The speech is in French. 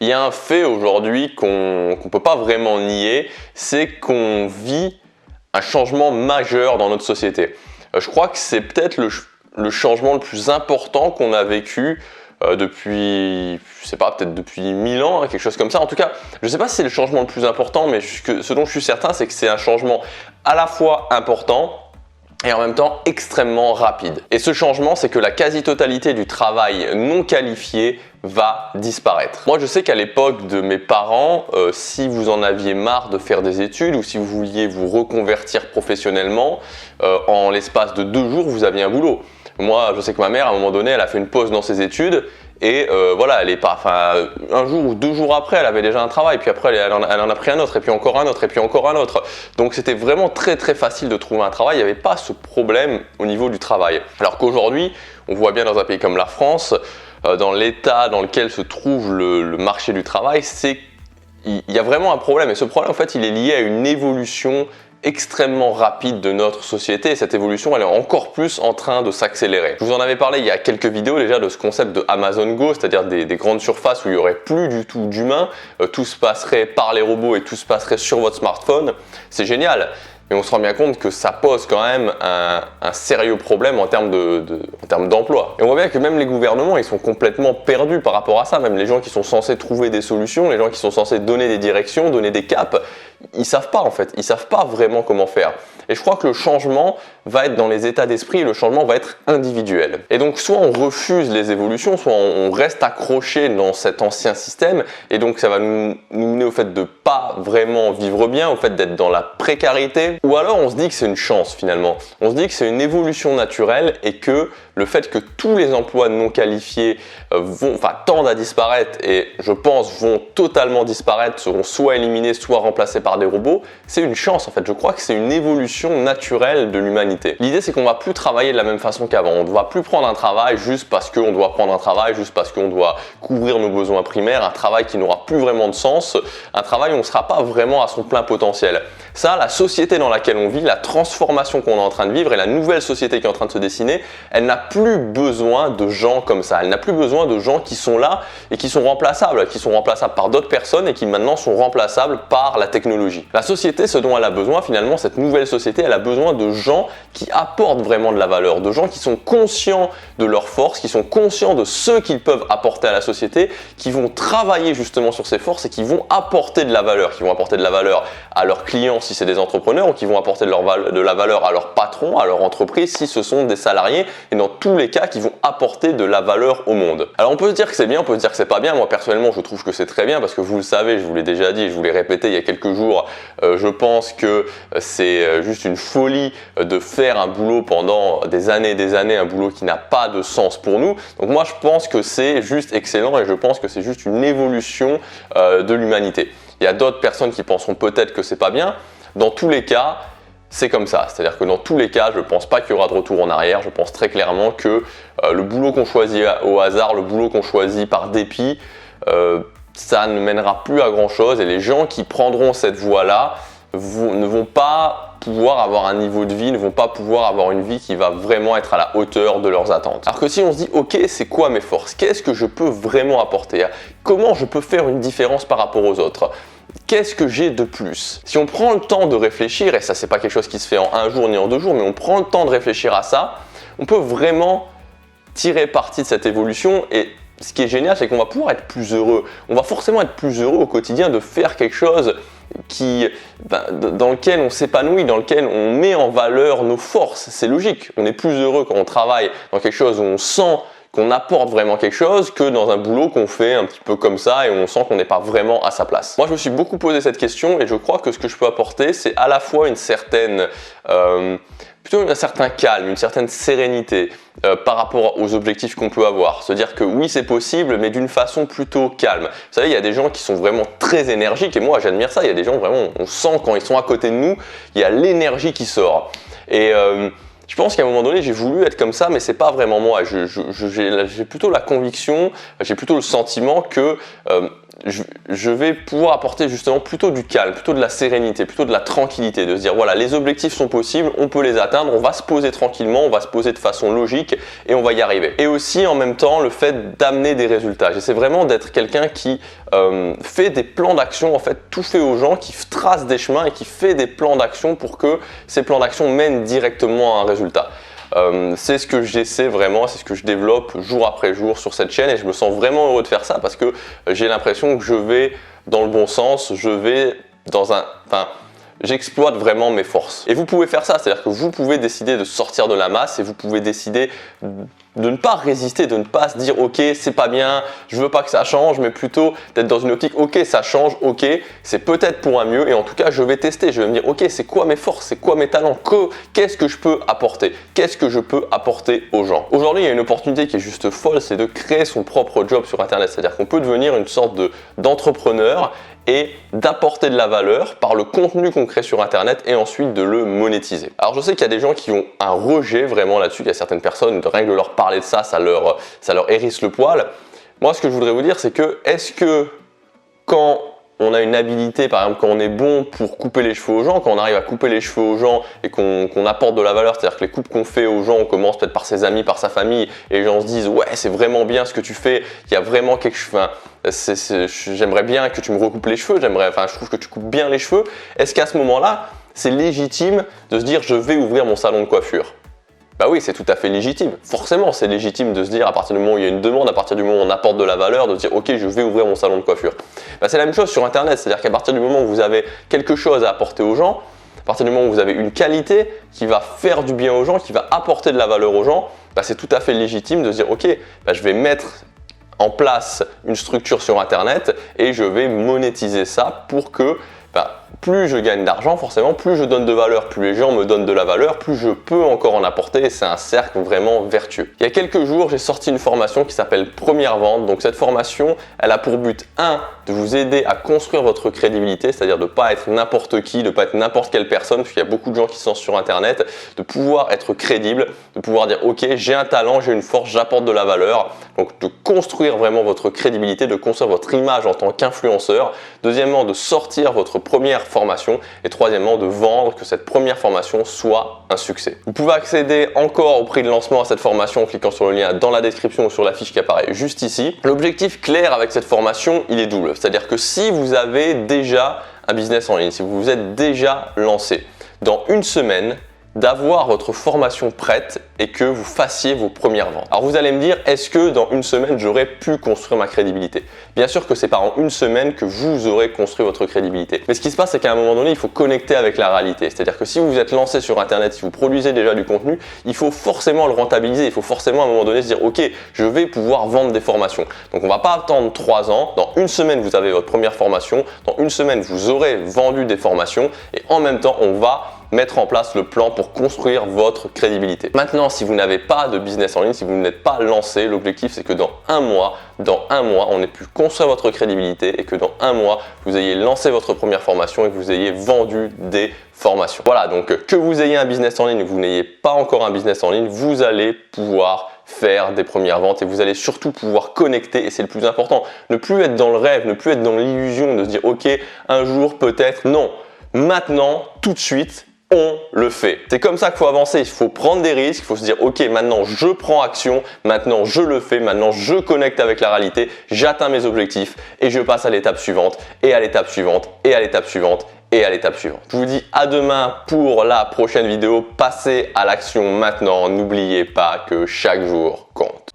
Il y a un fait aujourd'hui qu'on ne peut pas vraiment nier, c'est qu'on vit un changement majeur dans notre société. Je crois que c'est peut-être le changement le plus important qu'on a vécu depuis, je sais pas, peut-être depuis 1000 ans, quelque chose comme ça. En tout cas, je ne sais pas si c'est le changement le plus important, mais ce dont je suis certain, c'est que c'est un changement à la fois important et en même temps extrêmement rapide. Et ce changement, c'est que la quasi-totalité du travail non qualifié va disparaître. Moi, je sais qu'à l'époque de mes parents, si vous en aviez marre de faire des études ou si vous vouliez vous reconvertir professionnellement, en l'espace de 2 jours, vous aviez un boulot. Moi, je sais que ma mère, à un moment donné, elle a fait une pause dans ses études et voilà, un jour ou 2 jours après, elle avait déjà un travail, puis après, elle en a pris un autre, et puis encore un autre, et puis encore un autre. Donc, c'était vraiment très très facile de trouver un travail. Il n'y avait pas ce problème au niveau du travail. Alors qu'aujourd'hui, on voit bien dans un pays comme la France, dans l'état dans lequel se trouve le marché du travail, il y a vraiment un problème. Et ce problème, en fait, il est lié à une évolution extrêmement rapide de notre société, et cette évolution elle est encore plus en train de s'accélérer. Je vous en avais parlé il y a quelques vidéos déjà de ce concept de Amazon Go, c'est-à-dire des grandes surfaces où il n'y aurait plus du tout d'humains, tout se passerait par les robots et tout se passerait sur votre smartphone. C'est génial, mais on se rend bien compte que ça pose quand même un sérieux problème en termes d'emploi. Et on voit bien que même les gouvernements, ils sont complètement perdus par rapport à ça. Même les gens qui sont censés trouver des solutions, les gens qui sont censés donner des directions, donner des caps, ils savent pas en fait. Ils savent pas vraiment comment faire. Et je crois que le changement va être dans les états d'esprit et le changement va être individuel. Et donc soit on refuse les évolutions, soit on reste accroché dans cet ancien système et donc ça va nous mener au fait de pas vraiment vivre bien, au fait d'être dans la précarité, ou alors on se dit que c'est une chance finalement. On se dit que c'est une évolution naturelle et que le fait que tous les emplois non qualifiés tendent à disparaître et je pense vont totalement disparaître, seront soit éliminés, soit remplacés par des robots, c'est une chance en fait. Je crois que c'est une évolution naturelle de l'humanité. L'idée c'est qu'on va plus travailler de la même façon qu'avant. On ne va plus prendre un travail juste parce qu'on doit prendre un travail, juste parce qu'on doit couvrir nos besoins primaires, un travail qui n'aura plus vraiment de sens, un travail où on ne sera pas vraiment à son plein potentiel. Ça, la société dans laquelle on vit, la transformation qu'on est en train de vivre et la nouvelle société qui est en train de se dessiner, elle n'a plus besoin de gens comme ça. Elle n'a plus besoin de gens qui sont là et qui sont remplaçables par d'autres personnes et qui maintenant sont remplaçables par la technologie. La société, ce dont elle a besoin finalement, cette nouvelle société, elle a besoin de gens qui apportent vraiment de la valeur, de gens qui sont conscients de leurs forces, qui sont conscients de ce qu'ils peuvent apporter à la société, qui vont travailler justement sur ces forces et qui vont apporter de la valeur, à leurs clients si c'est des entrepreneurs ou qui vont apporter de la valeur à leurs patrons, à leur entreprise si ce sont des salariés et dans tous les cas qui vont apporter de la valeur au monde. Alors on peut se dire que c'est bien, on peut se dire que c'est pas bien. Moi personnellement je trouve que c'est très bien parce que vous le savez, je vous l'ai déjà dit, je vous l'ai répété il y a quelques jours, je pense que c'est juste une folie de faire un boulot pendant des années, un boulot qui n'a pas de sens pour nous. Donc moi je pense que c'est juste excellent et je pense que c'est juste une évolution de l'humanité. Il y a d'autres personnes qui penseront peut-être que c'est pas bien. Dans tous les cas, c'est comme ça. C'est-à-dire que dans tous les cas, je ne pense pas qu'il y aura de retour en arrière. Je pense très clairement que le boulot qu'on choisit au hasard, le boulot qu'on choisit par dépit, ça ne mènera plus à grand-chose. Et les gens qui prendront cette voie-là ne vont pas pouvoir avoir un niveau de vie, ne vont pas pouvoir avoir une vie qui va vraiment être à la hauteur de leurs attentes. Alors que si on se dit, ok, c'est quoi mes forces? Qu'est-ce que je peux vraiment apporter? Comment je peux faire une différence par rapport aux autres? Qu'est-ce que j'ai de plus? Si on prend le temps de réfléchir, et ça c'est pas quelque chose qui se fait en un jour ni en 2 jours, mais on prend le temps de réfléchir à ça, on peut vraiment tirer parti de cette évolution et ce qui est génial, c'est qu'on va pouvoir être plus heureux. On va forcément être plus heureux au quotidien de faire quelque chose dans lequel on s'épanouit, dans lequel on met en valeur nos forces. C'est logique. On est plus heureux quand on travaille dans quelque chose où on sent qu'on apporte vraiment quelque chose que dans un boulot qu'on fait un petit peu comme ça et où on sent qu'on n'est pas vraiment à sa place. Moi, je me suis beaucoup posé cette question et je crois que ce que je peux apporter, c'est à la fois un certain calme, une certaine sérénité par rapport aux objectifs qu'on peut avoir. Se dire que oui, c'est possible, mais d'une façon plutôt calme. Vous savez, il y a des gens qui sont vraiment très énergiques et moi, j'admire ça. Il y a des gens vraiment, on sent quand ils sont à côté de nous, il y a l'énergie qui sort. Et je pense qu'à un moment donné, j'ai voulu être comme ça, mais c'est pas vraiment moi. J'ai plutôt la conviction, j'ai plutôt le sentiment que je vais pouvoir apporter justement plutôt du calme, plutôt de la sérénité, plutôt de la tranquillité, de se dire voilà, les objectifs sont possibles, on peut les atteindre, on va se poser tranquillement, on va se poser de façon logique et on va y arriver. Et aussi en même temps le fait d'amener des résultats. J'essaie vraiment d'être quelqu'un qui fait des plans d'action, en fait tout fait aux gens, qui trace des chemins et qui fait des plans d'action pour que ces plans d'action mènent directement à un résultat. C'est ce que j'essaie vraiment, c'est ce que je développe jour après jour sur cette chaîne et je me sens vraiment heureux de faire ça parce que j'ai l'impression que je vais dans le bon sens, j'exploite vraiment mes forces. Et vous pouvez faire ça, c'est-à-dire que vous pouvez décider de sortir de la masse et vous pouvez décider de ne pas résister, de ne pas se dire ok c'est pas bien, je veux pas que ça change, mais plutôt d'être dans une optique ok ça change, ok c'est peut-être pour un mieux et en tout cas je vais tester, je vais me dire ok c'est quoi mes forces, c'est quoi mes talents, qu'est-ce que je peux apporter, qu'est-ce que je peux apporter aux gens. Aujourd'hui il y a une opportunité qui est juste folle, c'est de créer son propre job sur internet, c'est-à-dire qu'on peut devenir une sorte d'entrepreneur et d'apporter de la valeur par le contenu qu'on crée sur internet et ensuite de le monétiser. Alors je sais qu'il y a des gens qui ont un rejet vraiment là-dessus, il y a certaines personnes, rien que de leur parler de ça, ça leur hérisse le poil. Moi ce que je voudrais vous dire c'est que est-ce que quand on a une habilité, par exemple quand on est bon pour couper les cheveux aux gens, quand on arrive à couper les cheveux aux gens et qu'on apporte de la valeur, c'est-à-dire que les coupes qu'on fait aux gens, on commence peut-être par ses amis, par sa famille et les gens se disent ouais c'est vraiment bien ce que tu fais, il y a vraiment quelque chose, j'aimerais bien que tu me recoupes les cheveux, je trouve que tu coupes bien les cheveux. Est-ce qu'à ce moment-là, c'est légitime de se dire je vais ouvrir mon salon de coiffure? Bah oui, c'est tout à fait légitime. Forcément, c'est légitime de se dire à partir du moment où il y a une demande, à partir du moment où on apporte de la valeur, de se dire ok, je vais ouvrir mon salon de coiffure. Bah, c'est la même chose sur internet, c'est-à-dire qu'à partir du moment où vous avez quelque chose à apporter aux gens, à partir du moment où vous avez une qualité qui va faire du bien aux gens, qui va apporter de la valeur aux gens, bah, c'est tout à fait légitime de se dire ok, bah, je vais mettre en place une structure sur internet et je vais monétiser ça pour que plus je gagne d'argent, forcément, plus je donne de valeur, plus les gens me donnent de la valeur, plus je peux encore en apporter et c'est un cercle vraiment vertueux. Il y a quelques jours, j'ai sorti une formation qui s'appelle Première Vente. Donc cette formation, elle a pour but, de vous aider à construire votre crédibilité, c'est-à-dire de ne pas être n'importe qui, de ne pas être n'importe quelle personne, parce qu'il y a beaucoup de gens qui sont sur internet, de pouvoir être crédible, de pouvoir dire ok, j'ai un talent, j'ai une force, j'apporte de la valeur. Donc de construire vraiment votre crédibilité, de construire votre image en tant qu'influenceur. Deuxièmement, de sortir votre première formation et troisièmement de vendre, que cette première formation soit un succès. Vous pouvez accéder encore au prix de lancement à cette formation en cliquant sur le lien dans la description ou sur la fiche qui apparaît juste ici. L'objectif clair avec cette formation, il est double, c'est-à-dire que si vous avez déjà un business en ligne, si vous vous êtes déjà lancé, dans une semaine, d'avoir votre formation prête et que vous fassiez vos premières ventes. Alors vous allez me dire, est-ce que dans une semaine, j'aurais pu construire ma crédibilité? Bien sûr que c'est pas en une semaine que vous aurez construit votre crédibilité. Mais ce qui se passe, c'est qu'à un moment donné, il faut connecter avec la réalité. C'est-à-dire que si vous vous êtes lancé sur Internet, si vous produisez déjà du contenu, il faut forcément le rentabiliser. Il faut forcément à un moment donné se dire, ok, je vais pouvoir vendre des formations. Donc on va pas attendre 3 ans. Dans une semaine, vous avez votre première formation. Dans une semaine, vous aurez vendu des formations et en même temps, on va mettre en place le plan pour construire votre crédibilité. Maintenant, si vous n'avez pas de business en ligne, si vous n'êtes pas lancé, l'objectif c'est que dans un mois, on ait pu construire votre crédibilité et que dans un mois, vous ayez lancé votre première formation et que vous ayez vendu des formations. Voilà, donc que vous ayez un business en ligne ou que vous n'ayez pas encore un business en ligne, vous allez pouvoir faire des premières ventes et vous allez surtout pouvoir connecter et c'est le plus important. Ne plus être dans le rêve, ne plus être dans l'illusion de se dire ok, un jour peut-être, non. Maintenant, tout de suite, on le fait. C'est comme ça qu'il faut avancer, il faut prendre des risques, il faut se dire ok maintenant je prends action, maintenant je le fais, maintenant je connecte avec la réalité, j'atteins mes objectifs et je passe à l'étape suivante et à l'étape suivante et à l'étape suivante et à l'étape suivante. Je vous dis à demain pour la prochaine vidéo, passez à l'action maintenant, n'oubliez pas que chaque jour compte.